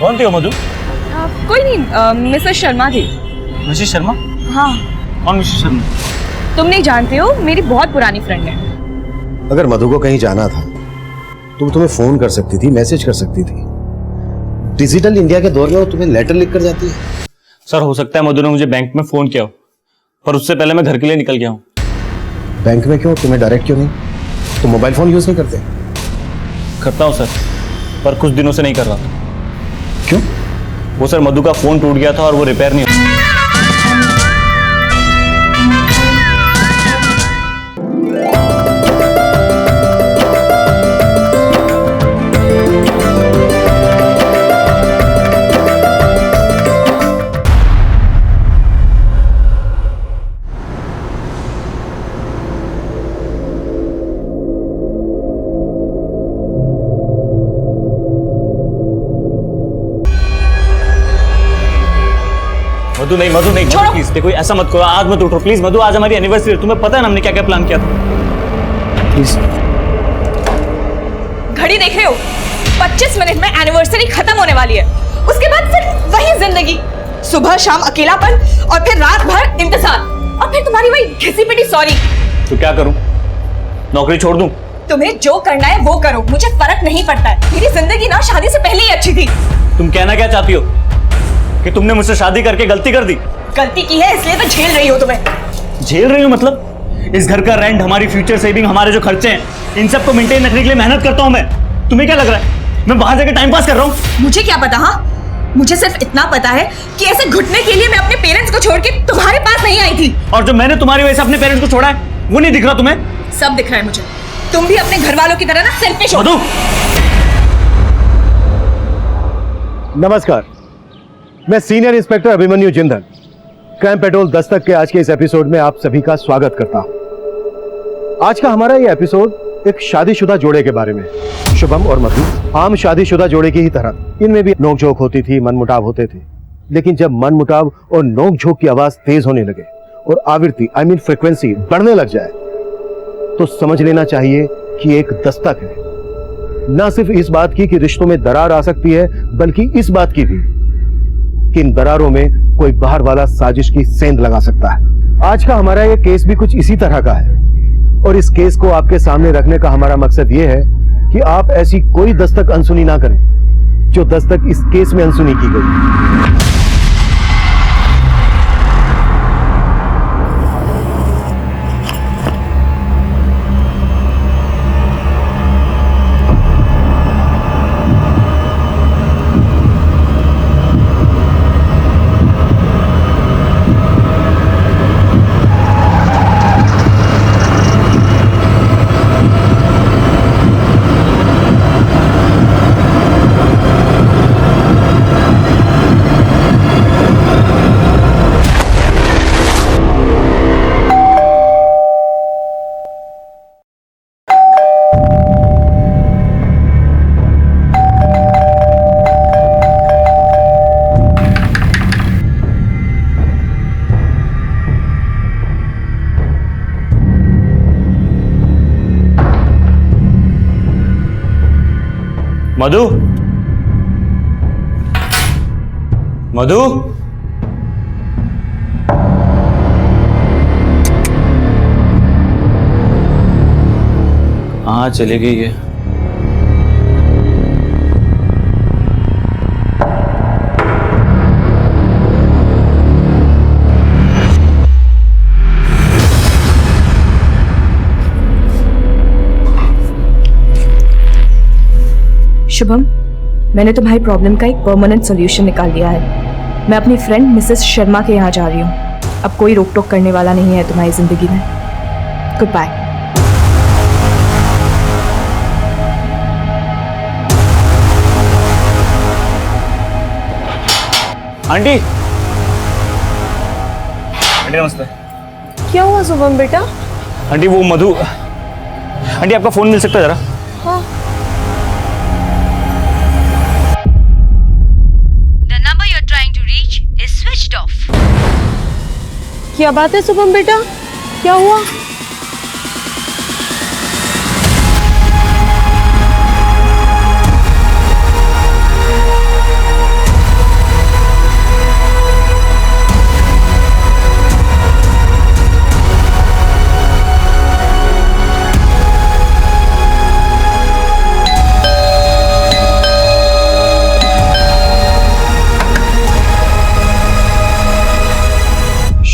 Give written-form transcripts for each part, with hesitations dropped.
कौन थी वो मधु? कोई नहीं, मिसेस शर्मा थी। मिसेस शर्मा? हाँ। कौन मिसेस शर्मा? तुम नहीं जानते हो, मेरी बहुत पुरानी फ्रेंड है। अगर मधु को कहीं जाना था तो तुम्हें फोन कर सकती थी, मैसेज कर सकती थी। डिजिटल इंडिया के दौर में वो तुम्हें लेटर लिख कर जाती है। सर हो सकता है मधु ने मुझे बैंक में फोन किया हो, पर उससे पहले मैं घर के लिए निकल गया हूँ। बैंक में क्यों? तुम्हें डायरेक्ट क्यों नहीं? तुम मोबाइल फोन यूज नहीं करते? करता हूँ सर, पर कुछ दिनों से नहीं कर रहा था। क्यों? वो सर मधु का फोन टूट गया था और वो रिपेयर नहीं हुआ। मधु नहीं छोड़ो। प्लीज देखो ऐसा मत करो, आज मत उठो प्लीज। मधु आज हमारी एनिवर्सरी है, तुम्हें पता है ना हमने क्या क्या प्लान किया था। प्लीज। घड़ी देख रहे हो? 25 मिनट में एनिवर्सरी खत्म होने वाली है, उसके बाद फिर वही जिंदगी, सुबह शाम अकेलापन और फिर रात भर इंतजार और फिर तुम्हारी वही घिसी पिटी सॉरी। तो क्या करूं? नौकरी छोड़ दूं? तुम्हें जो करना है वो करो, मुझे फर्क नहीं पड़ता है। मेरी जिंदगी ना शादी से पहले ही अच्छी थी। तुम कहना क्या चाहती हो कि तुमने मुझसे शादी करके गलती कर दी? गलती की है इसलिए तो झेल रही हो तुम्हें। झेल रही हूँ मतलब? इस घर का रेंट, हमारी फ्यूचर सेविंग, हमारे जो खर्चे हैं, इन सबको मेंटेन रखने के लिए मेहनत करता हूँ मैं। तुम्हें क्या लग रहा है मैं बाहर जाकर टाइम पास कर रहा हूँ? मुझे क्या पता। हाँ, मुझे सिर्फ इतना पता है कि ऐसे घुटने के लिए मैं अपने पेरेंट्स को छोड़ के तुम्हारे पास नहीं आई थी। और जो मैंने तुम्हारी वजह से अपने पेरेंट्स को छोड़ा है वो नहीं दिख रहा तुम्हें? सब दिख रहा है मुझे। तुम भी अपने घर वालों की तरह ना सेल्फिश हो। मधु! नमस्कार, मैं senior inspector Abhimanyu Jindal crime petrol Dastak के आज के इस एपिसोड में आप सभी का स्वागत करता हूं। आज का हमारा ये एपिसोड एक शादीशुदा जोड़े के बारे में। शुभम और मधु आम शादीशुदा जोड़े की ही तरह इनमें भी नोकझोंक होती थी, मनमुटाव होते थे। लेकिन जब मनमुटाव और नोकझोंक की आवाज तेज होने लगे और आवृत्ति फ्रीक्वेंसी बढ़ने लग जाए तो समझ लेना चाहिए कि एक दस्तक है। ना सिर्फ इस बात की कि रिश्तों में दरार आ सकती है, बल्कि इस बात की भी कि इन दरारों में कोई बाहर वाला साजिश की सेंध लगा सकता है। आज का हमारा ये केस भी कुछ इसी तरह का है और इस केस को आपके सामने रखने का हमारा मकसद ये है कि आप ऐसी कोई दस्तक अनसुनी ना करें जो दस्तक इस केस में अनसुनी की गई। मधु! मधु! हाँ चली गई है। शुभम, मैंने तुम्हारी प्रॉब्लम का एक परमानेंट सॉल्यूशन निकाल लिया है। मैं अपनी फ्रेंड मिसेस शर्मा के यहाँ जा रही हूँ। अब कोई रोक टोक करने वाला नहीं है तुम्हारी जिंदगी में। Good bye. आंटी! आंटी नमस्ते। क्या हुआ शुभम बेटा? आंटी वो मधु, आंटी आपका फोन मिल सकता है जरा? हाँ। क्या बात है शुभम बेटा, क्या हुआ?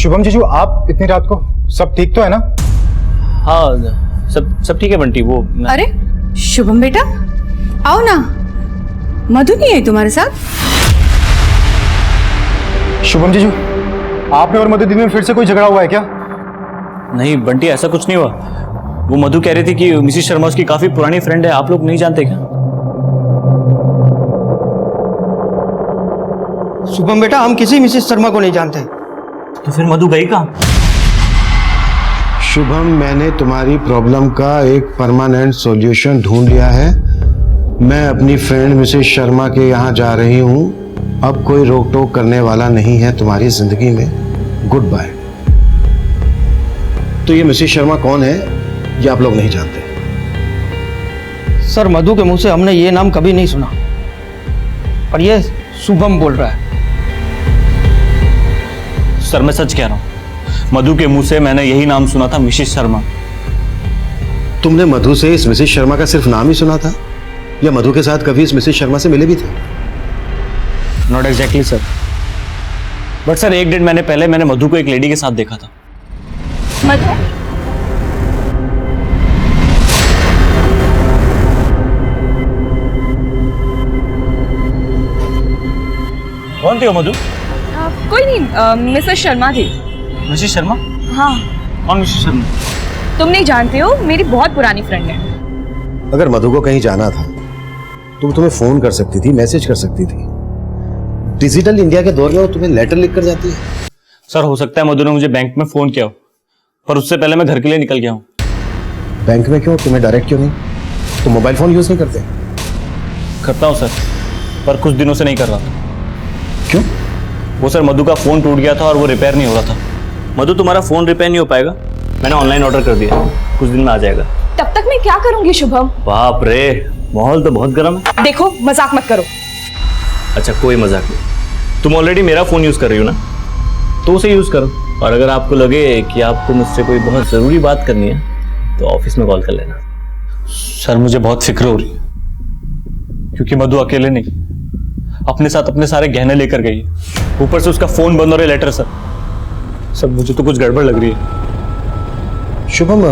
शुभम जीजू, आप इतनी रात को, सब ठीक तो है ना? हाँ सब ठीक है बंटी। वो अरे शुभम बेटा, आओ ना। मधु नहीं है तुम्हारे साथ? शुभम जीजू, आपने और मधु दीदी में फिर से कोई झगड़ा हुआ है क्या? नहीं बंटी, ऐसा कुछ नहीं हुआ। वो मधु कह रही थी कि मिसिस शर्मा उसकी काफी पुरानी फ्रेंड है। आप लोग नहीं जानते क्या? शुभम बेटा, हम किसी मिसेस शर्मा को नहीं जानते। तो फिर मधु गई कहाँ? शुभम, मैंने तुम्हारी प्रॉब्लम का एक परमानेंट सॉल्यूशन ढूंढ लिया है। मैं अपनी फ्रेंड मिसेस शर्मा के यहाँ जा रही हूँ। अब कोई रोक टोक करने वाला नहीं है तुम्हारी जिंदगी में। Goodbye. तो ये मिसेस शर्मा कौन है, ये आप लोग नहीं जानते? सर, मधु के मुंह से हमने ये नाम कभी नहीं सुना, पर ये शुभम बोल रहा है। सर मैं सच कह रहा हूँ, मधु के मुंह से मैंने यही नाम सुना था, मिसेस शर्मा। तुमने मधु से इस मिसेस शर्मा का सिर्फ नाम ही सुना था, या मधु के साथ कभी इस मिसेस शर्मा से मिले भी थे? Not exactly sir, but sir 1 महीने पहले मैंने मधु को एक लेडी के साथ देखा था। मधु, कौन थी वो मधु? कोई नहीं, मिसेस शर्मा थी। मिसेस शर्मा? हाँ। कौन मिसेस शर्मा? तुम नहीं जानते हो, मेरी बहुत पुरानी फ्रेंड है। अगर मधु को कहीं जाना था तो तुम्हें फोन कर सकती थी, मैसेज कर सकती थी। डिजिटल इंडिया के दौर में वो तुम्हें लेटर लिख कर जाती है। सर हो सकता है मधु ने मुझे बैंक में फोन किया हो, पर उससे पहले मैं घर के लिए निकल गया हूँ। बैंक में क्यों? तुम्हें डायरेक्ट क्यों नहीं? तुम मोबाइल फोन यूज नहीं करते? करता हूँ सर, पर कुछ दिनों से नहीं कर रहा था। क्यों? वो सर मधु का फोन टूट गया था और वो रिपेयर नहीं हो रहा था। मधु तुम्हारा फोन रिपेयर नहीं हो पाएगा, मैंने ऑनलाइन ऑर्डर कर दिया, कुछ दिन में आ जाएगा। तब तक मैं क्या करूंगी शुभम? बाप रे, माहौल तो बहुत गर्म है। देखो, मजाक मत करो। अच्छा कोई मजाक नहीं, तुम ऑलरेडी मेरा फोन यूज कर रही हो ना, तो उसे यूज करो। और अगर आपको लगे कि आपको मुझसे कोई बहुत जरूरी बात करनी है तो ऑफिस में कॉल कर लेना। सर मुझे बहुत फिक्र हो रही है, क्योंकि मधु अकेले नहीं, अपने साथ अपने सारे गहने लेकर गई है। ऊपर से उसका फोन बंद हो रहा है, लेटर। सर मुझे तो कुछ गड़बड़ लग रही है। शुभम,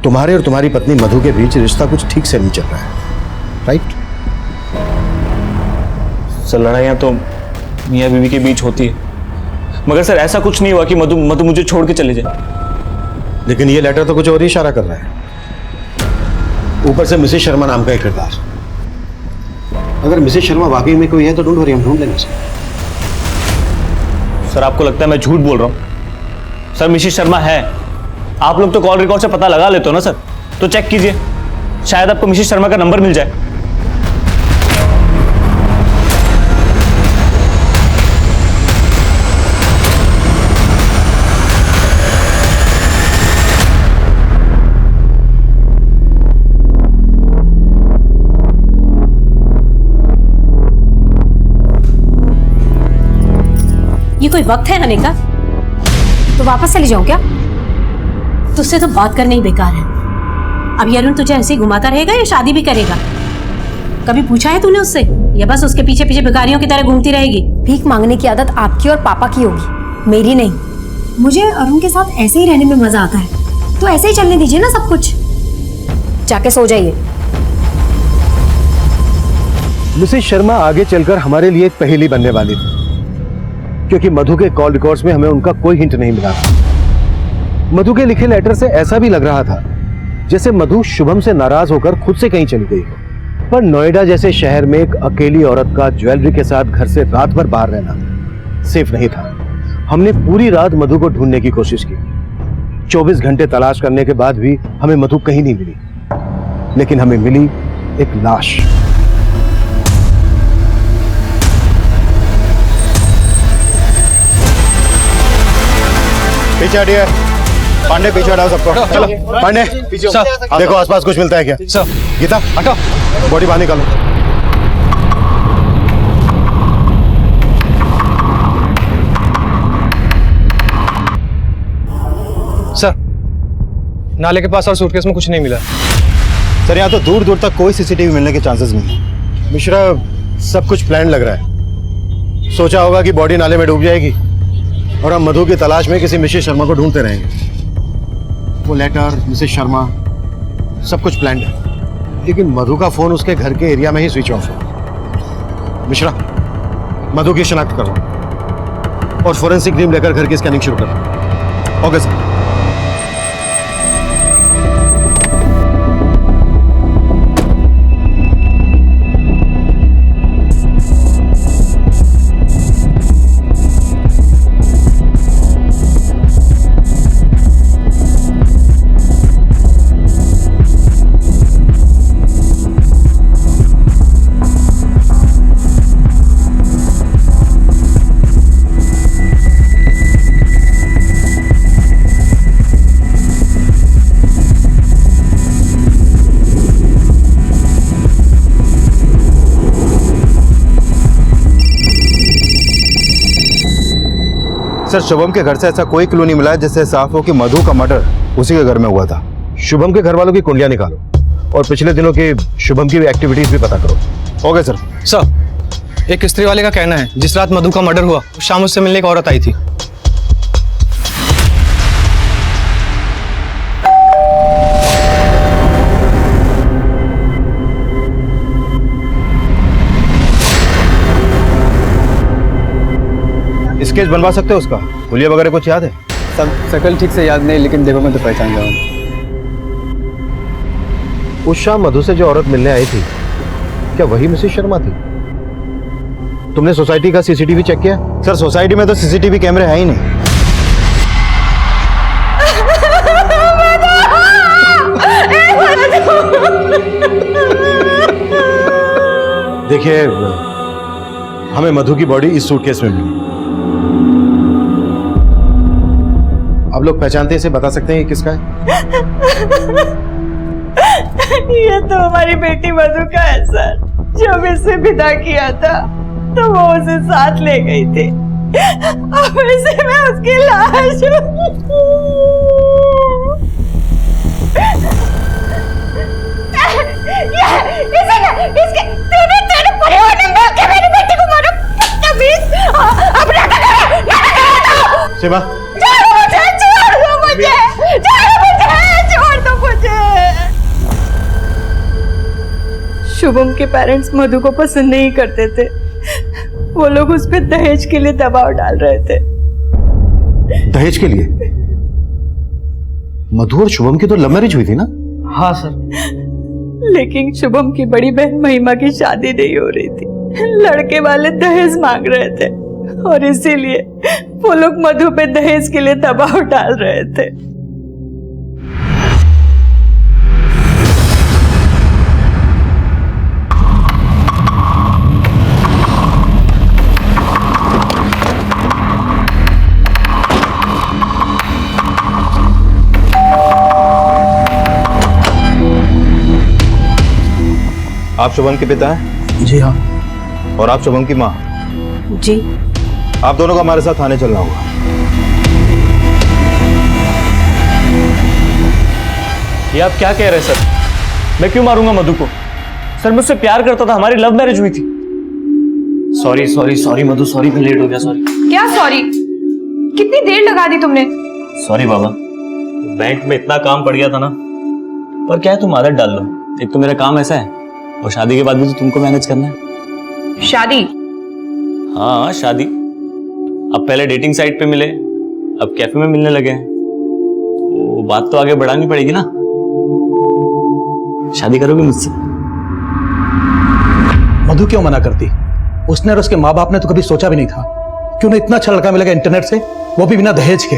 तुम्हारे और तुम्हारी पत्नी मधु के बीच रिश्ता कुछ ठीक से नहीं चल रहा है, राइट? सर लड़ाइयाँ तो मियाँ बीवी के बीच होती है, मगर सर ऐसा कुछ नहीं हुआ कि मधु मुझे छोड़ के चले जाए। लेकिन ये लेटर तो कुछ और ही इशारा कर रहा है। ऊपर से मिसेस शर्मा नाम का एक किरदार। अगर मिसेस शर्मा वाकई में कोई है तो डोंट वरी, हम ढूंढ लेंगे। सर आपको लगता है मैं झूठ बोल रहा हूँ? सर मिसेस शर्मा है, आप लोग तो कॉल रिकॉर्ड से पता लगा लेते हो ना सर, तो चेक कीजिए, शायद आपको मिसेस शर्मा का नंबर मिल जाए। ये कोई वक्त है आने का? तो वापस चली जाऊं क्या? तुझसे तो बात करना ही बेकार है। अब अरुण तुझे ऐसे ही घुमाता रहेगा या शादी भी करेगा? कभी पूछा है तूने उससे, या बस उसके पीछे पीछे भिखारियों की तरह घूमती रहेगी? भीख मांगने की आदत आपकी और पापा की होगी, मेरी नहीं। मुझे अरुण के साथ ऐसे ही रहने में मजा आता है, तो ऐसे ही चलने दीजिए ना सब कुछ। जाके सो जाइए। मिसेस शर्मा आगे चलकर हमारे लिए एक पहेली बनने वाली थी, क्योंकि मधु के कॉल रिकॉर्ड्स में हमें उनका कोई हिंट नहीं मिला था। मधु के लिखे लेटर से ऐसा भी लग रहा था जैसे मधु शुभम से नाराज होकर खुद से कहीं चली गई हो। पर नोएडा जैसे शहर में एक अकेली औरत का ज्वेलरी के साथ घर से रात भर बाहर रहना सेफ नहीं था। हमने पूरी रात मधु को ढूंढने की कोशिश की। 24 घंटे तलाश करने के बाद भी हमें मधु कहीं नहीं मिली, लेकिन हमें मिली एक लाश। पीछे हटिए पांडे, पीछे हटाओ सबको। चलो पांडे, देखो आसपास कुछ मिलता है क्या? गीता हटो, बॉडी बाहर निकालो। सर, नाले के पास और सूटकेस में कुछ नहीं मिला। सर यहाँ तो दूर दूर तक कोई सीसीटीवी मिलने के चांसेस नहीं है। मिश्रा, सब कुछ प्लान लग रहा है। सोचा होगा कि बॉडी नाले में डूब जाएगी, और हम मधु की तलाश में किसी मिसेस शर्मा को ढूंढते रहेंगे। वो लेटर, मिसेस शर्मा, सब कुछ प्लान्ड है, लेकिन मधु का फोन उसके घर के एरिया में ही स्विच ऑफ है। मिश्रा, मधु की शिनाख्त करवाओ और फोरेंसिक टीम लेकर घर की स्कैनिंग शुरू करो। Okay sir. सर, शुभम के घर से ऐसा कोई क्लू नहीं मिला है जिससे साफ हो कि मधु का मर्डर उसी के घर में हुआ था। शुभम के घर वालों की कुंडलियां निकालो और पिछले दिनों की शुभम की एक्टिविटीज भी पता करो। Okay sir. सर, एक स्त्री वाले का कहना है जिस रात मधु का मर्डर हुआ उस शाम उससे मिलने एक औरत आई थी। स्केच बनवा सकते हो उसका? हुलिया वगैरह कुछ याद है? सब शक्ल ठीक से याद नहीं, लेकिन देखो मैं तो पहचान जाऊंगा। उस शाम मधु से जो औरत मिलने आई थी, क्या वही मिसेस शर्मा थी? तुमने सोसाइटी का सीसीटीवी चेक किया? सर, सोसाइटी में तो सीसीटीवी कैमरे है ही नहीं। देखिए, हमें मधु की बॉडी इस सूटकेस में मिली। आप लोग पहचानते हैं इसे? बता सकते हैं ये किसका है? ये तो हमारी बेटी मधु का है सर। जब इसे विदा किया था तो वो उसे साथ ले गई थी। अब इसे मैं उसकी लाश तेरे परिवार ने मिलकर मेरी बेटी को मारा। अब शिवा, शुभम के पेरेंट्स मधु को पसंद नहीं करते थे। वो लोग उस पर दहेज के लिए दबाव डाल रहे थे। दहेज के लिए? मधु और शुभम की तो लव मैरिज हुई थी ना? हाँ सर। लेकिन शुभम की बड़ी बहन महिमा की शादी नहीं हो रही थी। लड़के वाले दहेज मांग रहे थे और इसीलिए वो लोग मधु पे दहेज के लिए दबाव डाल रहे थे। आप शुभम के पिता हैं? जी हाँ। और आप शुभम की माँ? जी। आप दोनों को हमारे साथ थाने चलना होगा। ये आप क्या कह रहे हैं सर? मैं क्यों मारूंगा मधु को? सर मुझसे प्यार करता था, हमारी लव मैरिज हुई थी। सॉरी सॉरी सॉरी मधु, सॉरी मैं लेट हो गया, सॉरी। क्या सॉरी? कितनी देर लगा दी तुमने? सॉरी बाबा, बैंक में इतना काम पड़ गया था ना। पर क्या है, तुम आदत डाल लो। एक तो मेरा काम ऐसा है और शादी के बाद भी तो तुमको मैनेज करना है। शादी? हाँ शादी। अब पहले डेटिंग साइट पे मिले, अब कैफे में मिलने लगे हैं, तो बात तो आगे बढ़ानी पड़ेगी ना। शादी करोगे मुझसे? मधु क्यों मना करती? उसने और उसके माँ बाप ने तो कभी सोचा भी नहीं था कि उन्हें इतना अच्छा लड़का मिलेगा इंटरनेट से, वो भी बिना दहेज के।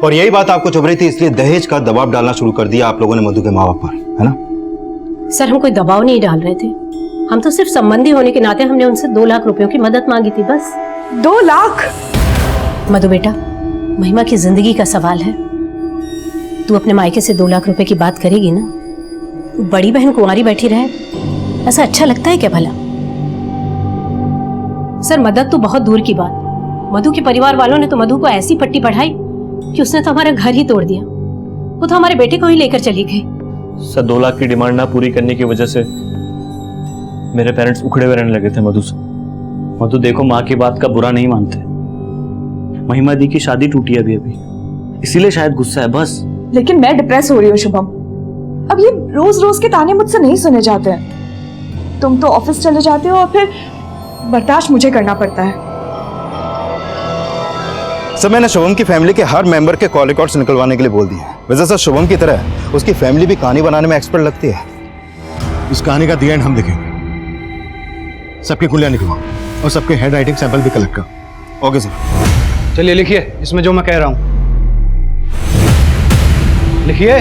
और यही बात आपको चुभ रही थी, इसलिए दहेज का दबाव डालना शुरू कर दिया आप लोगों ने मधु के माँ बाप पर, है ना? सर, हम कोई दबाव नहीं डाल रहे थे। हम तो सिर्फ संबंधी होने के नाते हमने उनसे 2 लाख रुपयों की मदद मांगी थी, बस। 2 लाख? मधु बेटा, महिमा की जिंदगी का सवाल है। तू अपने मायके से 2 लाख रुपए की बात करेगी ना? बड़ी बहन कुंवारी बैठी रहे, ऐसा अच्छा लगता है क्या भला? सर, मदद तो बहुत दूर की बात। मधु के परिवार वालों ने तो मधु को ऐसी पट्टी पढ़ाई कि उसने तो हमारा घर ही तोड़ दिया। वो तो हमारे बेटे को ही लेकर चली गई। सर 2 लाख की डिमांड ना पूरी करने की वजह से मेरे पेरेंट्स उखड़े हुए रहने लगे थे मधु से। मधु देखो, माँ की बात का बुरा नहीं मानते। महिमा दी की शादी टूटी अभी अभी, इसीलिए शायद गुस्सा है बस। लेकिन मैं डिप्रेस हो रही हूँ शुभम। अब ये रोज रोज के ताने मुझसे नहीं सुने जाते हैं। तुम तो ऑफिस चले जाते हो और फिर बर्दाश्त मुझे करना पड़ता है। सर मैंने शुभम की फैमिली के हर मेंबर के कॉल रिकॉर्ड्स निकलवाने के लिए बोल दिए। वैसे सर शुभम की तरह उसकी फैमिली भी कहानी बनाने में एक्सपर्ट लगती है। इस कहानी का दी एंड हम देखेंगे। सबके कुलियां निकलवाओ और सबके हैंड राइटिंग सैंपल भी कलेक्ट करो। Okay sir. चलिए लिखिए इसमें जो मैं कह रहा हूं, लिखिए।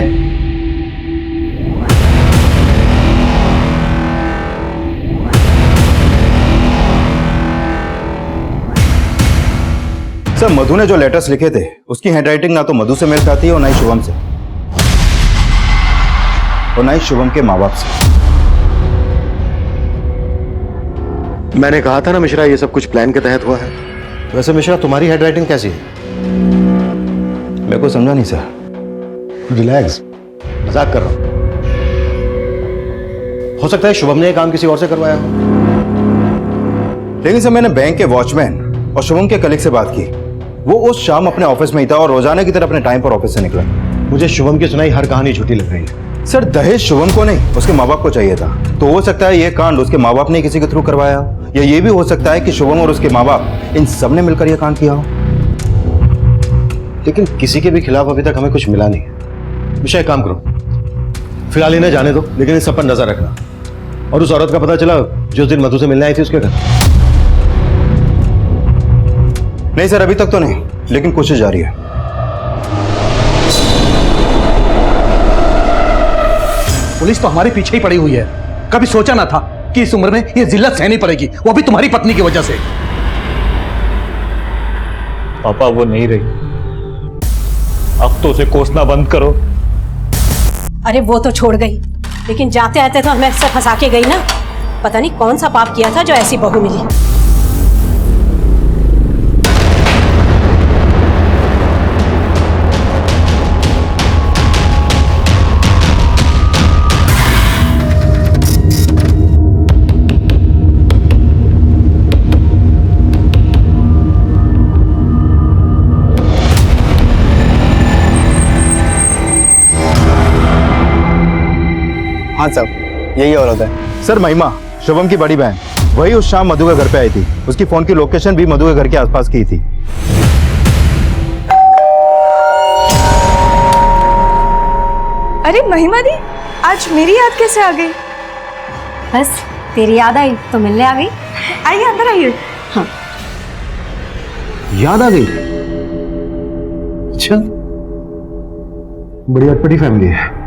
सर मधु ने जो लेटर्स लिखे थे उसकी हैंडराइटिंग ना तो मधु से मेल खाती है और ना ही शुभम से, और ना ही शुभम के माँ बाप से। मैंने कहा था ना मिश्रा, ये सब कुछ प्लान के तहत हुआ है। वैसे मिश्रा तुम्हारी हैंडराइटिंग कैसी है? मेरे को समझा नहीं सर। रिलैक्स, मजाक कर रहा हूं। हो सकता है शुभम ने ये काम किसी और से करवाया हो। लेकिन सर मैंने बैंक के वॉचमैन और शुभम के कलीग से बात की। वो उस शाम अपने ऑफिस में ही था और रोजाना की तरह अपने टाइम पर ऑफिस से निकला। मुझे शुभम की सुनाई हर कहानी झूठी लग रही है। सर दहेज शुभम को नहीं, उसके माँ बाप को चाहिए था। तो हो सकता है ये कांड उसके माँ बाप ने किसी के थ्रू करवाया, या ये भी हो सकता है कि शुभम और उसके माँ बाप इन सब ने मिलकर यह कांड किया हो। लेकिन किसी के भी खिलाफ अभी तक हमें कुछ मिला नहीं है। विषय काम करो, फिलहाल इन्हें जाने दो, लेकिन इस सब पर नजर रखना। और उस औरत का पता चला जो उस दिन मधु से मिलने आई थी उसके घर? नहीं सर अभी तक तो नहीं, लेकिन कोशिश जारी है। पुलिस तो हमारे पीछे ही पड़ी हुई है। कभी सोचा ना था कि इस उम्र में ये जिल्लत सहनी पड़ेगी, वो भी तुम्हारी पत्नी की वजह से। पापा वो नहीं रही, अब तो उसे कोसना बंद करो। अरे वो तो छोड़ गई, लेकिन जाते आते तो हमें अक्सर फंसा के गई ना। पता नहीं कौन सा पाप किया था जो ऐसी बहू मिली। हाँ साहब यही औरत है। सर महिमा शुभम की बड़ी बहन, वही उस शाम मधु के घर पे आई थी। उसकी फोन की लोकेशन भी मधु के घर के आसपास की थी। अरे महिमा दी, आज मेरी याद कैसे आ गई? बस तेरी याद आई तो मिलने आ गई। आइए अंदर आइए। हाँ याद आ गई? अच्छा, बड़ी अटपटी फैमिली है।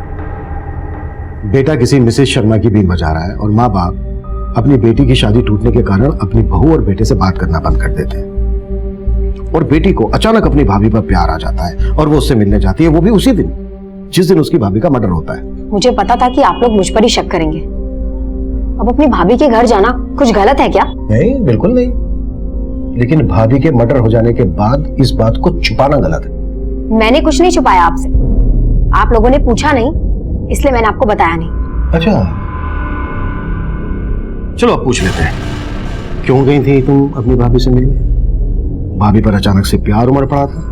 बेटा किसी मिसेस शर्मा की बीन बजा रहा है और माँ बाप अपनी बेटी की शादी टूटने के कारण अपनी बहू और बेटे से बात करना बंद कर देते हैं। और बेटी को अचानक अपनी भाभी पर प्यार आ जाता है और वो उससे मिलने जाती है, वो भी उसी दिन जिस दिन उसकी भाभी का मर्डर होता है। मुझे पता था कि आप लोग मुझ पर ही शक करेंगे। अब अपनी भाभी के घर जाना कुछ गलत है क्या? नहीं, बिल्कुल नहीं। लेकिन भाभी के मर्डर हो जाने के बाद इस बात को छुपाना गलत है। मैंने कुछ नहीं छुपाया आपसे। आप लोगों ने पूछा नहीं, इसलिए मैंने आपको बताया नहीं। अच्छा, चलो अब पूछ लेते हैं, क्यों गई थी तुम अपनी भाभी से मिलने? भाभी पर अचानक से प्यार उमड़ पड़ा था,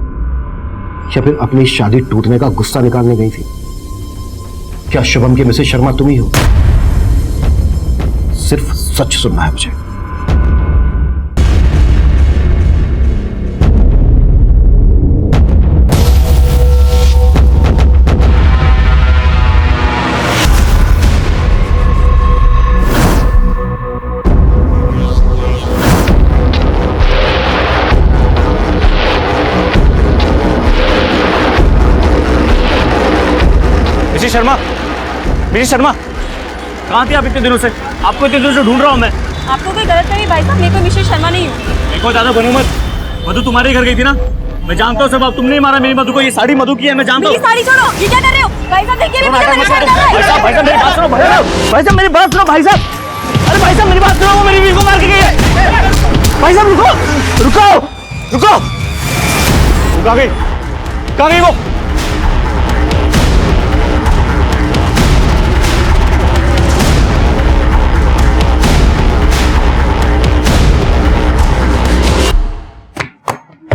या फिर अपनी शादी टूटने का गुस्सा निकालने गई थी? क्या शुभम की मिसेस शर्मा तुम ही हो? सिर्फ सच सुनना है मुझे। शर्मा, मिसेस शर्मा, कहाँ थे आप इतने दिनों से? आपको इतने दिनों से ढूंढ रहा हूँ मैं। आपको कोई गलत नहीं भाई साहब, मैं कोई मिसेस शर्मा नहीं हूँ। देखो ज्यादा बनो मत, मधु तुम्हारे घर गई थी ना, मैं जानता हूँ सब। अब तुमने ही मारा मेरी मधु को। ये साड़ी मधु की है, मैं जानता हूँ। साड़ी छोड़ो, ये क्या कर रहे हो भाई साहब? देखिए भाई साहब मेरी बात सुनो, भाई साहब मेरी बात सुनो, भाई साहब। अरे भाई साहब मेरी बात सुनो, वो मेरी बीवी को मार के गई है। भाई साहब रुको रुको रुको, कहाँ गई? कहाँ गई वो?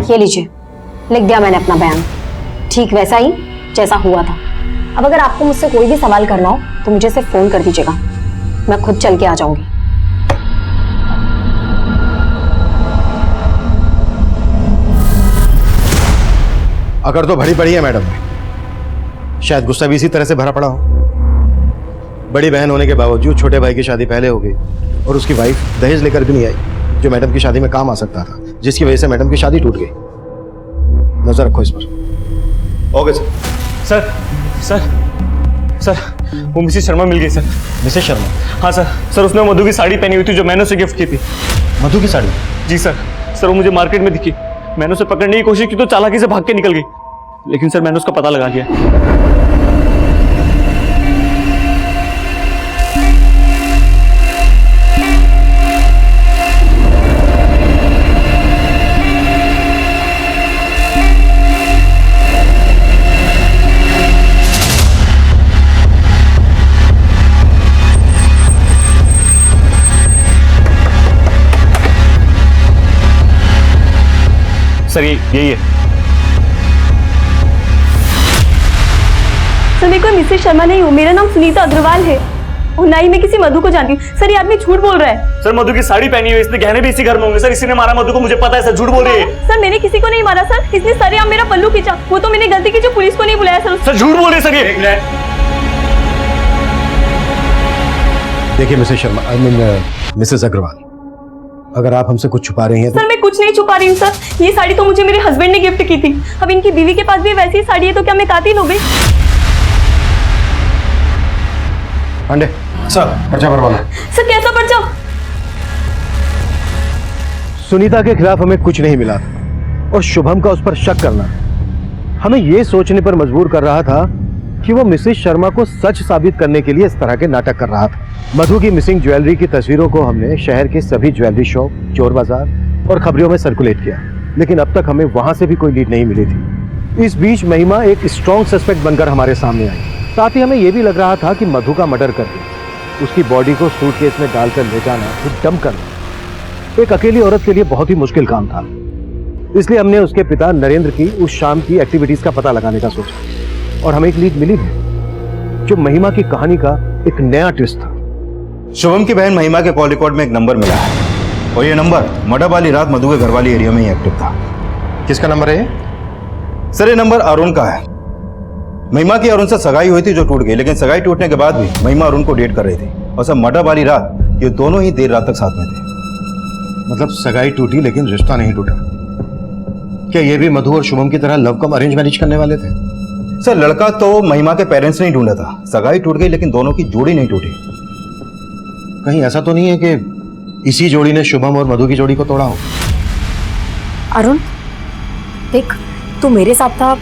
ये लीजिए। लिख दिया मैंने अपना बयान, ठीक वैसा ही जैसा हुआ था। अब अगर आपको मुझसे कोई भी सवाल करना हो तो मुझे सिर्फ फोन कर दीजिएगा, मैं खुद चल के आ जाऊंगी। अगर तो भरी पड़ी है मैडम, शायद गुस्सा भी इसी तरह से भरा पड़ा हो। बड़ी बहन होने के बावजूद छोटे भाई की शादी पहले हो गई और उसकी वाइफ दहेज लेकर भी नहीं आई, जो मैडम की शादी में काम आ सकता था, जिसकी वजह से मैडम की शादी टूट गई। नजर रखो इस पर। Okay sir. Sir sir sir वो मिसेस शर्मा मिल गई सर। मिसेस शर्मा? हाँ सर। सर उसने मधु की साड़ी पहनी हुई थी जो मैंने उसे गिफ्ट की थी। मधु की साड़ी? जी सर। सर वो मुझे मार्केट में दिखी, मैंने उसे पकड़ने की कोशिश की तो चालाकी से भाग के निकल गई, लेकिन सर मैंने उसका पता लगा लिया। सर यही है। सर मैं कोई मिसेस शर्मा नहीं हूँ, मेरा नाम सुनीता अग्रवाल है और ना ही मैं किसी मधु को जानती हूँ। सर ये आदमी झूठ बोल रहा है। सर मधु की साड़ी पहनी हुई, इसने गहने भी इसी घर में होंगे। सर इसी ने मारा मधु को, मुझे पता है सर, झूठ बोल रही है। सर मैंने किसी को नहीं मारा सर, इसने सरेआम मेरा पल्लू खींचा, वो तो मैंने गलती की जो पुलिस को नहीं बुलाया सर। सर झूठ बोल रहे सर ये। देखिए Mrs Sharma, I mean Mrs Agarwal, अगर आप हमसे कुछ छुपा रही हैं तो... सर मैं कुछ नहीं छुपा रही हूँ सर, ये साड़ी तो मुझे मेरे हस्बैंड ने गिफ्ट की थी। अब इनकी बीवी के पास भी वैसी ही साड़ी है तो क्या मैं कातिल हो गई? पांडे सर, पर्चा भरवाना। सर कैसा पर्चा? सुनीता के खिलाफ हमें कुछ नहीं मिला और शुभम का उस पर शक करना हमें यह सोचने पर मजबूर कर रहा था कि वो मिसेस शर्मा को सच साबित करने के लिए इस तरह के नाटक कर रहा था। मधु की मिसिंग ज्वेलरी की तस्वीरों को हमने शहर के सभी ज्वेलरी शॉप, चोर बाजार और खबरों में सर्कुलेट किया, लेकिन अब तक हमें वहां से भी कोई लीड नहीं मिली थी। इस बीच महिमा एक स्ट्रॉन्ग सस्पेक्ट बनकर हमारे सामने आई। साथ ही हमें यह भी लग रहा था कि मधु का मर्डर करके उसकी बॉडी को सूटकेस में डालकर ले जाना, फिर डंप करना एक अकेली औरत के लिए बहुत ही मुश्किल काम था। इसलिए हमने उसके पिता नरेंद्र की उस शाम की एक्टिविटीज का पता लगाने का सोचा और हमें एक लीड मिली भी, जो महिमा की कहानी का एक नया ट्विस्ट था। शुभम की बहन महिमा के कॉल रिकॉर्ड में एक नंबर मिला है और ये नंबर मर्डर वाली रात मधु के घर वाली एरिया में ही एक्टिव था। किसका नंबर है ये? सर ये नंबर अरुण का है। महिमा की अरुण से सगाई हुई थी जो टूट गई, लेकिन सगाई टूटने के बाद भी महिमा अरुण को डेट कर रही थी और सर मर्डर वाली रात ये दोनों ही देर रात तक साथ में थे। मतलब सगाई टूटी लेकिन रिश्ता नहीं टूटा। क्या ये भी मधु और शुभम की तरह लव कम अरेंज मैरिज करने वाले थे? सर लड़का तो महिमा के पेरेंट्स ने ही ढूंढा था, सगाई टूट गई लेकिन दोनों की जोड़ी नहीं टूटी। कहीं ऐसा तो नहीं है कि इसी जोड़ी ने शुभम और मधु की जोड़ी को तोड़ा हो? अरुण देख, तू मेरे साथ था,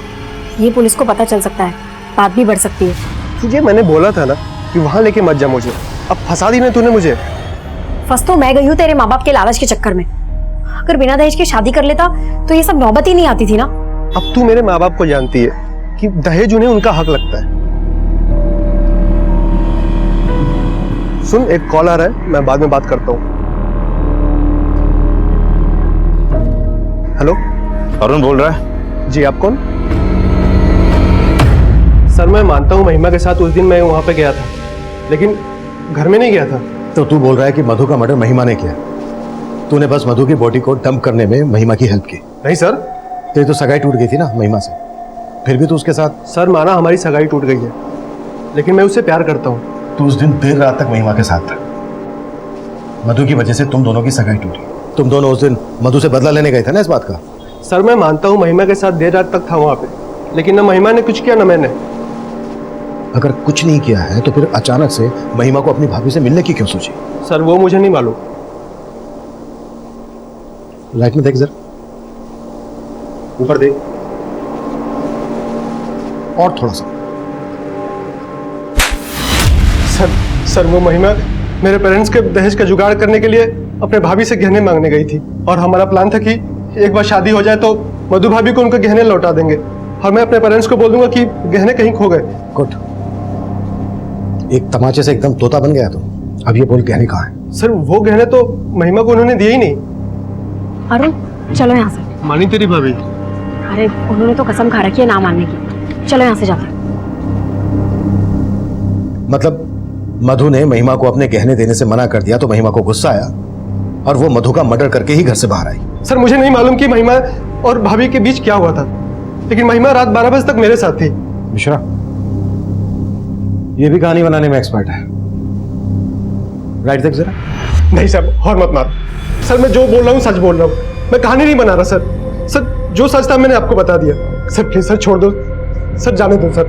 ये पुलिस को पता चल सकता है, बात भी बढ़ सकती है। तुझे मैंने बोला था ना कि वहां लेके मत जा मुझे, अब फंसा दी ना तूने मुझे। फंस तो मैं गई हूँ तेरे माँ बाप के लालच के चक्कर में। अगर बिना दहेज के शादी कर लेता तो ये सब नौबत ही नहीं आती थी ना। अब तू मेरे माँ बाप को जानती है कि दहेज उन्हें उनका हक लगता है। सुन, एक कॉल आ रहा है, मैं बाद में बात करता हूँ। हेलो, अरुण बोल रहा है। जी आप कौन? सर मैं मानता हूँ महिमा के साथ उस दिन मैं वहां पे गया था, लेकिन घर में नहीं गया था। तो तू बोल रहा है कि मधु का मर्डर महिमा ने किया? तूने बस मधु की बॉडी को डंप करने में महिमा की हेल्प की? नहीं सर। तेरी तो सगाई टूट गई थी ना महिमा से, फिर भी तू उसके साथ? सर माना हमारी सगाई टूट गई है, लेकिन मैं उससे प्यार करता हूँ। तू उस दिन देर रात तक महिमा के साथ था, मधु की वजह से तुम दोनों की सगाई टूटी। तुम दोनों उस दिन मधु से बदला लेने गए थे ना इस बात का? सर मैं मानता हूँ महिमा के साथ देर रात तक था वहां पे, लेकिन ना महिमा ने कुछ किया ना मैंने। अगर कुछ नहीं किया है तो फिर अचानक से महिमा को अपनी भाभी से मिलने की क्यों सोची? सर वो मुझे नहीं मालूम। लाइट में देख जरा, ऊपर देख, और थोड़ा सा। सर वो महिमा मेरे पेरेंट्स के दहेज का जुगाड़ करने के लिए अपने भाभी से गहने मांगने गई थी, और हमारा प्लान था कि एक बार शादी हो जाए तो मधु भाभी को उनके गहने लौटा देंगे और मैं अपने पेरेंट्स को बोल दूंगा कि गहने कहीं खो गए। गुड, एक तमाचे से एकदम तोता बन गया तो। अब ये बोल गहने कहाँ है? सर वो गहने तो महिमा को उन्होंने दिए ही नहीं। अरुण चलो यहाँ से। मानी तेरी भाभी? अरे उन्होंने तो कसम खा रखी है ना मानने की। चलो यहाँ से जाते हैं। मतलब मधु ने महिमा को अपने गहने देने से मना कर दिया तो महिमा को गुस्सा आया और वो मधु का मर्डर करके ही घर से बाहर आई। सर मुझे नहीं मालूम कि महिमा और भाभी के बीच क्या हुआ था, लेकिन महिमा रात 12 बजे तक मेरे साथ थी। मिश्रा, ये भी कहानी बनाने में एक्सपर्ट है। राइट देख जरा। नहीं सर, और मत मार सर, मैं जो बोल रहा हूँ सच बोल रहा हूँ, मैं कहानी नहीं बना रहा सर। सर जो सच था मैंने आपको बता दिया। सर प्लीज सर छोड़ दो सर, जाने दो सर।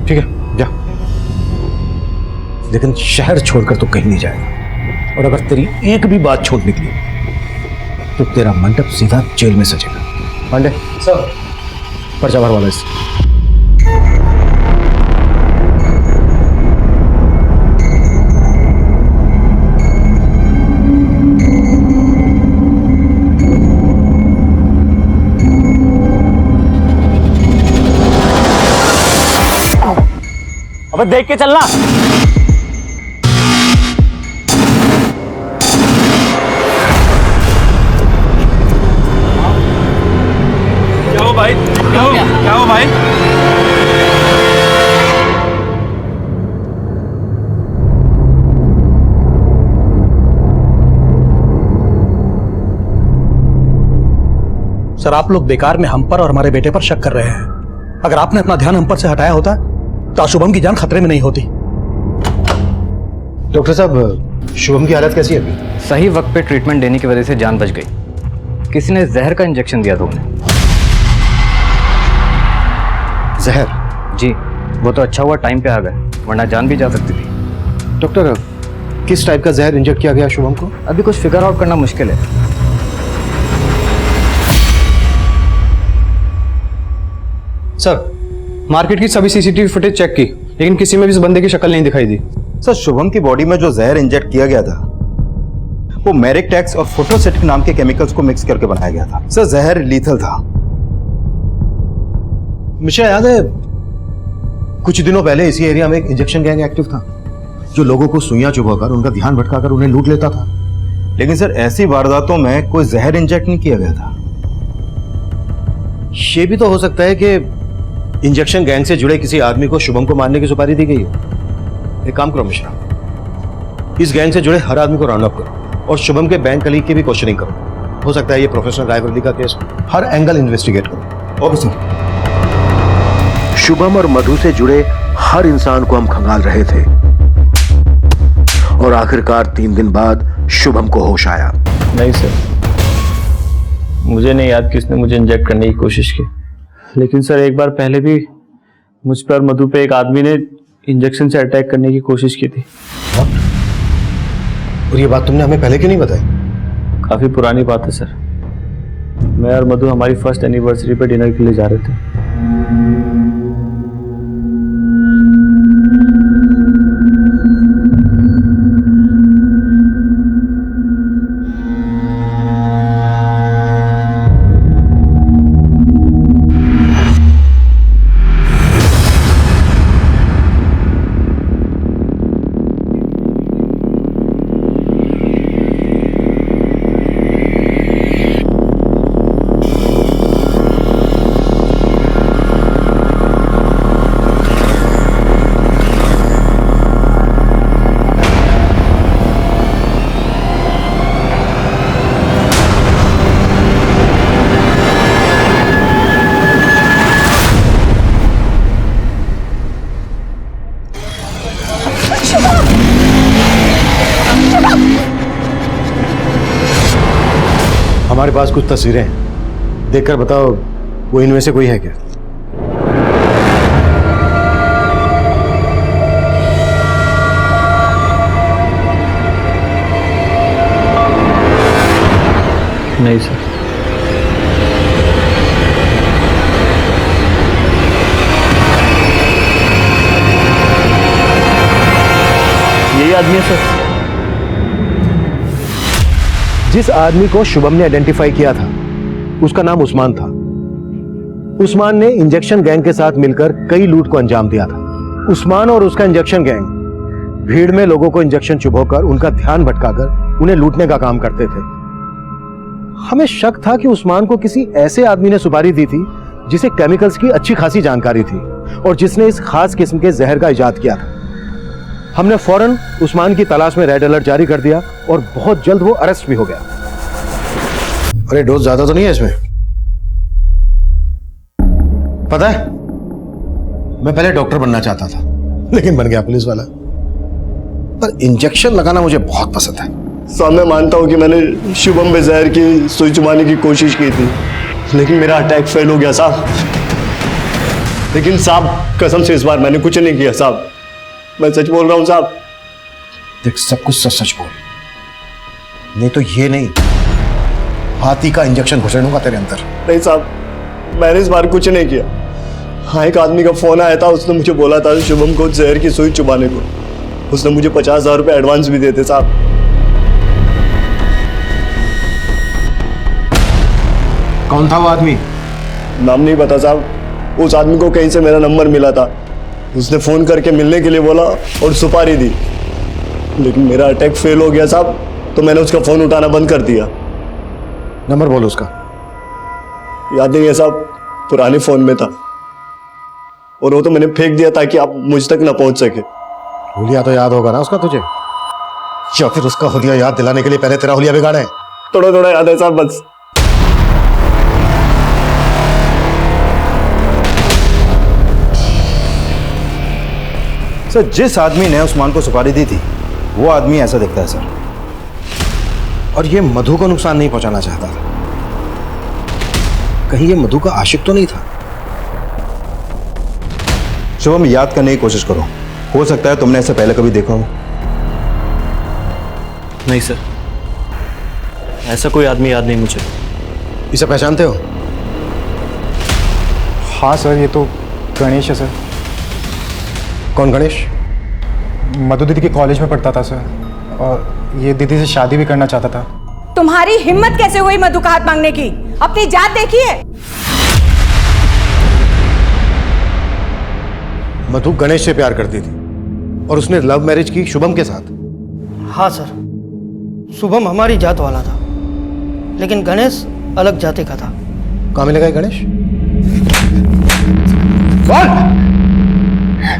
ठीक है जा, लेकिन शहर छोड़कर तो कहीं नहीं जाएगा, और अगर तेरी एक भी बात छोड़ निकली तो तेरा मंडप सीधा जेल में सजेगा। पांडे सर, पर्चा भरवा लो इससे। अबे देख के चलना। क्या हो भाई? क्या हो भाई? सर आप लोग बेकार में हम पर और हमारे बेटे पर शक कर रहे हैं। अगर आपने अपना ध्यान हम पर से हटाया होता तो शुभम की जान खतरे में नहीं होती। डॉक्टर साहब, शुभम की हालत कैसी है अभी? सही वक्त पे ट्रीटमेंट देने की वजह से जान बच गई। किसी ने जहर का इंजेक्शन दिया था उन्हें। जहर? जी, वो तो अच्छा हुआ टाइम पे आ गए, वरना जान भी जा सकती थी। डॉक्टर, किस टाइप का जहर इंजेक्ट किया गया शुभम को? अभी कुछ फिगर आउट करना मुश्किल है। सर मार्केट की सभी सीसीटीवी फुटेज चेक की, लेकिन किसी में भी इस बंदे की शक्ल नहीं दिखाई दी। सर शुभम की बॉडी में जो जहर इंजेक्ट किया गया था वो मेरिकटेक्स और फोटोसेटिक नाम के केमिकल्स को मिक्स करके बनाया गया था। सर जहर लीथल था। मिश्रा, याद है कुछ दिनों पहले इसी एरिया में एक इंजेक्शन गैंग एक्टिव था जो लोगों को सुइयां चुभाकर उनका ध्यान भटकाकर उन्हें लूट लेता था। लेकिन सर ऐसी वारदातों में कोई जहर इंजेक्ट नहीं किया गया था। ये भी तो हो सकता है कि इंजेक्शन गैंग से जुड़े किसी आदमी को शुभम को मारने की सुपारी दी गई हो। एक काम करो मिश्रा, इस गैंग से जुड़े हर आदमी को राउंड अप करो और शुभम के बैंक कलीग की भी क्वेश्चनिंग करो। हो सकता है ये प्रोफेसर रायवर्ली का केस, हर एंगल इन्वेस्टिगेट करो। Okay sir. शुभम और मधु से जुड़े हर इंसान को हम खंगाल रहे थे और आखिरकार 3 दिन बाद शुभम को होश आया। नहीं सर, मुझे नहीं याद किसने मुझे इंजेक्ट करने की कोशिश की, लेकिन सर एक बार पहले भी मुझ पर मधु पे एक आदमी ने इंजेक्शन से अटैक करने की कोशिश की थी। और ये बात तुमने हमें पहले क्यों नहीं बताई? काफी पुरानी बात है सर। मैं और मधु हमारी फर्स्ट एनिवर्सरी पे डिनर के लिए जा रहे थे। हमारे पास कुछ तस्वीरें हैं, देखकर बताओ वो इनमें से कोई है क्या? नहीं सर। यही आदमी है सर। जिस आदमी को शुभम ने आइडेंटिफाई किया था उसका नाम उस्मान था। उस्मान ने इंजेक्शन गैंग के साथ मिलकर कई लूट को अंजाम दिया था। उस्मान और उसका इंजेक्शन गैंग भीड़ में लोगों को इंजेक्शन चुभोकर उनका ध्यान भटकाकर उन्हें लूटने का काम करते थे। हमें शक था कि उस्मान को किसी ऐसे आदमी ने सुपारी दी थी जिसे केमिकल्स की अच्छी खासी जानकारी थी और जिसने इस खास किस्म के जहर का इजाद किया था। हमने फौरन उस्मान की तलाश में रेड अलर्ट जारी कर दिया और बहुत जल्द वो अरेस्ट भी हो गया। अरे डोज ज्यादा तो नहीं है इसमें? पता है, मैं पहले डॉक्टर बनना चाहता था लेकिन बन गया पुलिस वाला। पर इंजेक्शन लगाना मुझे बहुत पसंद है। साहब मैं मानता हूँ कि मैंने शुभम में जहर की सुई चुबाने की कोशिश की थी, लेकिन मेरा अटैक फेल हो गया साहब। लेकिन साहब कसम से इस बार मैंने कुछ नहीं किया साहब, मैं सच बोल रहा हूँ साहब। देख, सब कुछ सच सच बोल, नहीं तो ये नहीं, हाथी का इंजेक्शन घुसेड़ूंगा तेरे अंदर। नहीं साहब, मैंने इस बार कुछ नहीं किया। हाँ, एक आदमी का फोन आया था, उसने मुझे बोला था शुभम को जहर की सुई चुबाने को। उसने मुझे 50,000 रुपये एडवांस भी देते साहब। कौन था वो आदमी? नाम नहीं पता साहब, उस आदमी को कहीं से मेरा नंबर मिला था, उसने फोन करके मिलने के लिए बोला और सुपारी दी, लेकिन मेरा अटैक फेल हो गया साहब, तो मैंने उसका फोन उठाना बंद कर दिया। नंबर बोलो उसका। याद नहीं है साहब, पुराने फोन में था और वो तो मैंने फेंक दिया ताकि आप मुझ तक ना पहुंच सके। हुलिया तो याद होगा ना उसका तुझे, या फिर उसका हुलिया याद दिलाने के लिए पहले तेरा हुलिया बिगाड़े? थोड़ा थोड़ा याद है साहब बस। सर, जिस आदमी ने उस्मान को सुपारी दी थी वो आदमी ऐसा दिखता है सर। और ये मधु को नुकसान नहीं पहुंचाना चाहता था। कहीं ये मधु का आशिक तो नहीं था? शुभम, याद करने की कोशिश करो, हो सकता है तुमने ऐसे पहले कभी देखा हो। नहीं सर, ऐसा कोई आदमी याद नहीं मुझे। इसे पहचानते हो? हाँ सर, ये तो गणेश है सर। कौन गणेश? मधु दीदी के कॉलेज में पढ़ता था सर, और ये दीदी से शादी भी करना चाहता था। तुम्हारी हिम्मत कैसे हुई मधु का हाथ मांगने की? अपनी जात देखिए। मधु गणेश से प्यार करती थी और उसने लव मैरिज की शुभम के साथ। हाँ सर, शुभम हमारी जात वाला था, लेकिन गणेश अलग जाति का था। कहाँ मिलेगा ये गणेश?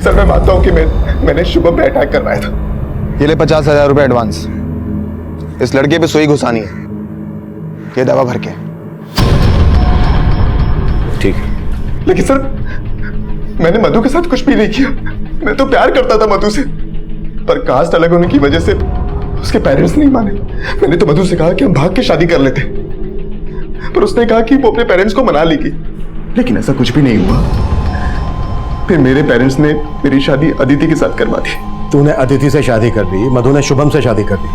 सर मैं मानता हूँ कि मैंने शुभम पे अटैक करवाया था। ये ले 50,000 रुपए एडवांस। इस लड़के पे सुई घुसानी है, ये दवा भर के। ठीक है। लेकिन सर मैंने मधु के साथ कुछ भी नहीं किया, मैं तो प्यार करता था मधु से, पर कास्ट अलग होने की वजह से उसके पेरेंट्स नहीं माने। मैंने तो मधु से कहा कि हम भाग के शादी कर लेते, पर उसने कहा कि वो अपने पेरेंट्स को मना लेगी, लेकिन ऐसा कुछ भी नहीं हुआ। फिर मेरे पेरेंट्स ने मेरी शादी अदिति के साथ करवा दी। तूने अदिति से शादी कर ली, मधु ने शुभम से शादी कर ली,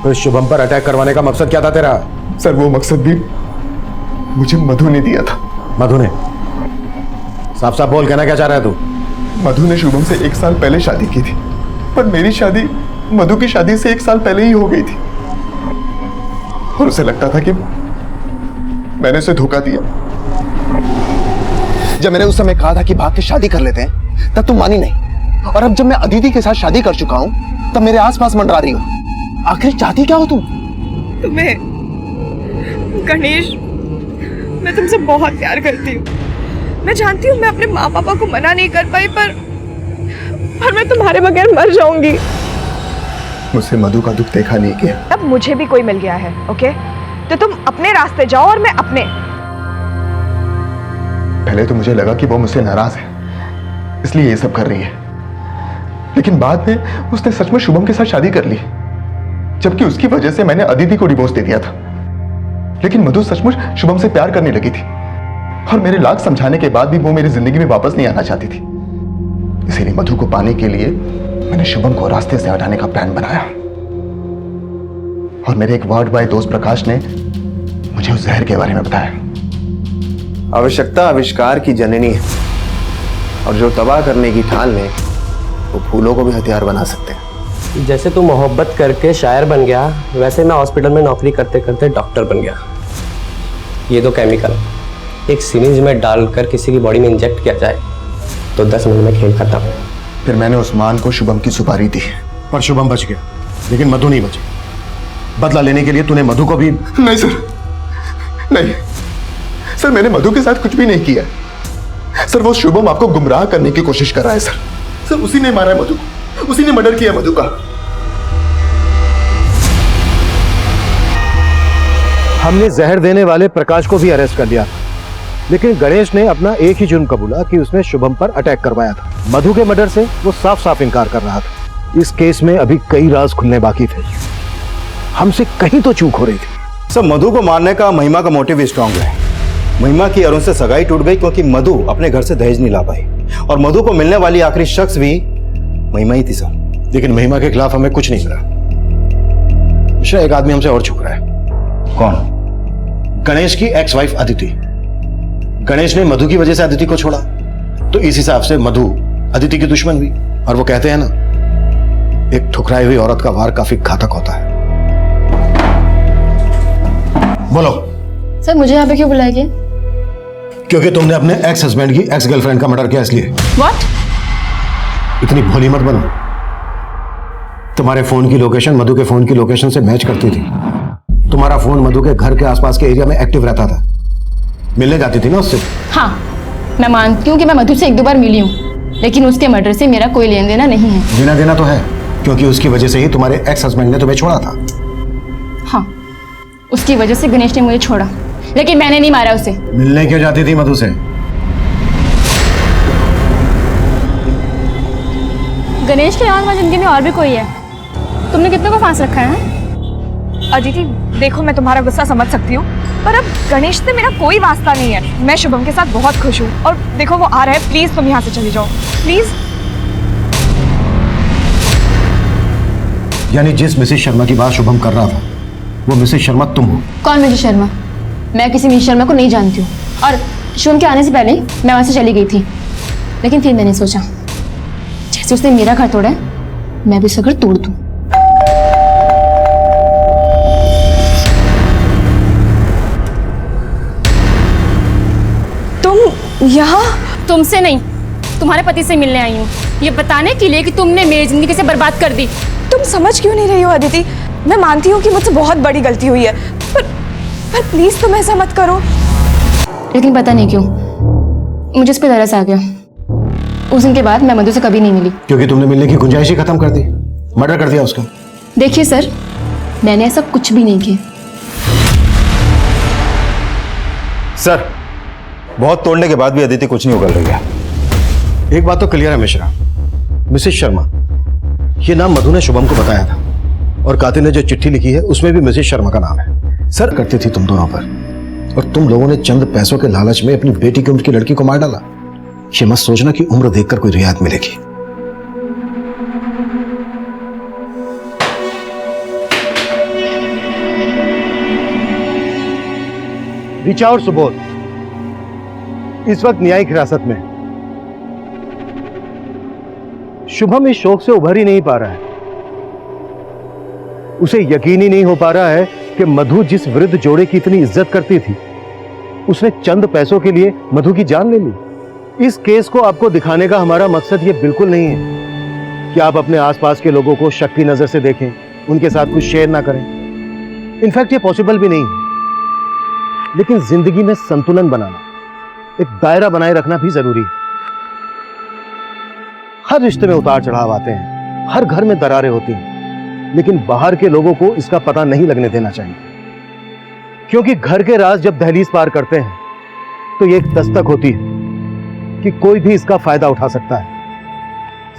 तो शुभम पर अटैक करवाने का मकसद क्या था तेरा? सर वो मकसद भी मुझे मधु ने दिया था। मधु ने? साफ साफ बोल, कहना क्या चाह रहा है तू? मधु ने शुभम से 1 साल पहले शादी की थी, पर मेरी शादी मधु की शादी से 1 साल पहले ही हो गई थी, और उसे लगता था कि मैंने उसे धोखा दिया। जब मैंने उस समय कहा था कि भाग के शादी कर लेते हैं, तब तुम मानी नहीं, और अब जब मैं अदिति के साथ शादी कर चुका हूं तब मेरे आसपास मंडरा रही हो। आखिर चाहती क्या हो तुम? तुम्हें गणेश, मैं तुमसे बहुत प्यार करती हूँ। मैं जानती हूँ मैं अपने माँ पापा को मना नहीं कर पाई, पर मैं तुम्हारे बगैर मर जाऊंगी। मुझसे मधु का दुख देखा नहीं किया। अब मुझे भी कोई मिल गया है, ओके? तो तुम अपने रास्ते जाओ और मैं अपने। पहले तो मुझे लगा कि वो मुझसे नाराज है, इसलिए ये सब कर रही है, लेकिन बाद में उसने सच में शुभम के साथ शादी कर ली, जबकि उसकी वजह से मैंने अदिति को डिवोर्स दे दिया था। लेकिन मधु सचमुच शुभम से प्यार करने लगी थी, और मेरे लाख समझाने के बाद भी वो मेरी जिंदगी में वापस नहीं आना चाहती थी। इसीलिए मधु को पाने के लिए मैंने शुभम को रास्ते से हटाने का प्लान बनाया, और मेरे एक वार्ड बॉय दोस्त प्रकाश ने मुझे उस जहर के बारे में बताया। आवश्यकता आविष्कार की जननी है, और जो तबाह करने की ठान ले वो फूलों को भी हथियार बना सकते हैं। जैसे तू मोहब्बत करके शायर बन गया, वैसे मैं हॉस्पिटल में नौकरी करते करते डॉक्टर बन गया। ये दो केमिकल एक सिरिंज में डालकर किसी की बॉडी में इंजेक्ट किया जाए तो 10 मिनट में खेल खत्म। फिर मैंने उस्मान को शुभम की सुपारी दी, पर शुभम बच गया, लेकिन मधु नहीं बची। बदला लेने के लिए तूने मधु को भी? नहीं सर, नहीं सर, मैंने मधु के साथ कुछ भी नहीं किया सर। वो शुभम आपको गुमराह करने की कोशिश कर रहा है सर। उसी ने मारा है मधु को, उसी ने मर्डर किया मधु का। हमने जहर देने वाले प्रकाश को भी अरेस्ट कर लिया था, लेकिन गणेश ने अपना एक ही जुर्म कबूला कि उसने शुभम पर अटैक करवाया था। मधु के मर्डर से वो साफ साफ इनकार कर रहा था। इस केस में अभी कई राज खुलने बाकी थे, हमसे कहीं तो चूक हो रही थी। सर, मधु को मारने का महिमा का मोटिव भी स्ट्रांग है। महिमा की अरुण से सगाई टूट गई क्योंकि मधु अपने घर से दहेज नहीं ला पाई, और मधु को मिलने वाली आखिरी शख्स भी महिमा ही थी सर। लेकिन महिमा के खिलाफ हमें कुछ नहीं मिला। मिश्रा, एक आदमी हमसे और छुप रहा है। कौन? गणेश की एक्स वाइफ अदिति। गणेश ने मधु की वजह से अदिति को छोड़ा, तो इस हिसाब से मधु अदिति की दुश्मन हुई। और वो कहते हैं ना, एक ठुकराई हुई औरत का वार काफी घातक होता है। बोलो सर, मुझे यहाँ पे क्यों बुलाया गया? क्योंकि तुमने अपने एक्स हस्बैंड की एक्स गर्लफ्रेंड का मर्डर किया, इसलिए। What? इतनी भोली मत बनो। तुम्हारे फोन की लोकेशन मधु के फोन की लोकेशन से मैच करती थी। तुम्हारा फोन मधु के घर के आसपास के एरिया में एक्टिव रहता था। मिलने जाती थी ना उससे? हाँ, मैं मानती हूँ कि मैं मधु से 1-2 बार मिली हूँ, लेकिन उसके मर्डर से मेरा कोई लेन देना नहीं है। लेना देना तो है, क्योंकि उसकी वजह से ही तुम्हारे एक्स हस्बैंड ने तुम्हें छोड़ा था। हाँ, उसकी वजह से गणेश ने मुझे छोड़ा, लेकिन मैंने नहीं मारा उसे। मिलने क्यों जाती थी मधु से? गणेश के अलावा जिंदगी में और भी कोई है। तुमने कितने को फांस रखा है? अदिति, देखो मैं तुम्हारा गुस्सा समझ सकती हूँ, पर अब गणेश से मेरा कोई वास्ता नहीं है। मैं शुभम के साथ बहुत खुश हूँ, और देखो वो आ रहा है। प्लीज तुम यहाँ से चली जाओ, प्लीज। यानी जिस मिसेस शर्मा की बात शुभम कर रहा था, वो मिसेस शर्मा तुम हो? कौन मिसेस शर्मा? मैं किसी मिसेस शर्मा को नहीं जानती हूँ, और शुभम के आने से पहले ही मैं वहां से चली गई थी। लेकिन फिर मैंने सोचा, जैसे उसने मेरा घर तोड़ा है, मैं भी उसका घर तोड़ दूं। तुम यहाँ? तुमसे नहीं, तुम्हारे पति से मिलने आई हूँ, ये बताने के लिए कि तुमने मेरी जिंदगी से बर्बाद कर दी। तुम समझ क्यों नहीं रही हो अदिति? मैं मानती हूँ कि मुझसे बहुत बड़ी गलती हुई है, पर प्लीज तुम ऐसा मत करो। लेकिन पता नहीं क्यों मुझे इस पे तरस आ गया। उस दिन के बाद मैं मधु से कभी नहीं मिली। क्योंकि तुमने मिलने की गुंजाइश ही खत्म कर दी, मर्डर कर दिया उसका। देखिए सर, मैंने ऐसा कुछ भी नहीं किया। सर, बहुत तोड़ने के बाद भी अदिति कुछ नहीं उगल रही है। एक बात तो क्लियर है मिश्रा, मिसेस शर्मा, ये नाम मधु ने शुभम को बताया था, और कातिल ने जो चिट्ठी लिखी है उसमें भी मिसेस शर्मा का नाम है। सर करती थी तुम दोनों पर, और तुम लोगों ने चंद पैसों के लालच में अपनी बेटी की उम्र की लड़की को मार डाला। ये मत सोचना कि उम्र देखकर कोई रियायत मिलेगी। ऋचा और सुबोध इस वक्त न्यायिक हिरासत में। शुभम इस शोक से उभर ही नहीं पा रहा है। उसे यकीन ही नहीं हो पा रहा है कि मधु जिस वृद्ध जोड़े की इतनी इज्जत करती थी, उसने चंद पैसों के लिए मधु की जान ले ली। इस केस को आपको दिखाने का हमारा मकसद ये बिल्कुल नहीं है कि आप अपने आसपास के लोगों को शक की नजर से देखें, उनके साथ कुछ शेयर ना करें। इनफैक्ट ये पॉसिबल भी नहीं है। लेकिन जिंदगी में संतुलन बनाना, एक दायरा बनाए रखना भी जरूरी है। हर रिश्ते में उतार चढ़ाव आते हैं, हर घर में दरारें होती हैं, लेकिन बाहर के लोगों को इसका पता नहीं लगने देना चाहिए, क्योंकि घर के राज जब दहलीज पार करते हैं तो ये एक दस्तक होती है कि कोई भी इसका फायदा उठा सकता है।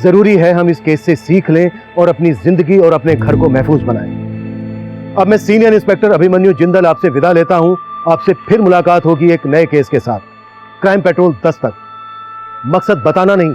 जरूरी है हम इस केस से सीख लें और अपनी जिंदगी और अपने घर को महफूज बनाएं। अब मैं सीनियर इंस्पेक्टर अभिमन्यु जिंदल आपसे विदा लेता हूं। आपसे फिर मुलाकात होगी एक नए केस के साथ। क्राइम पेट्रोल 10 तक। मकसद बताना नहीं,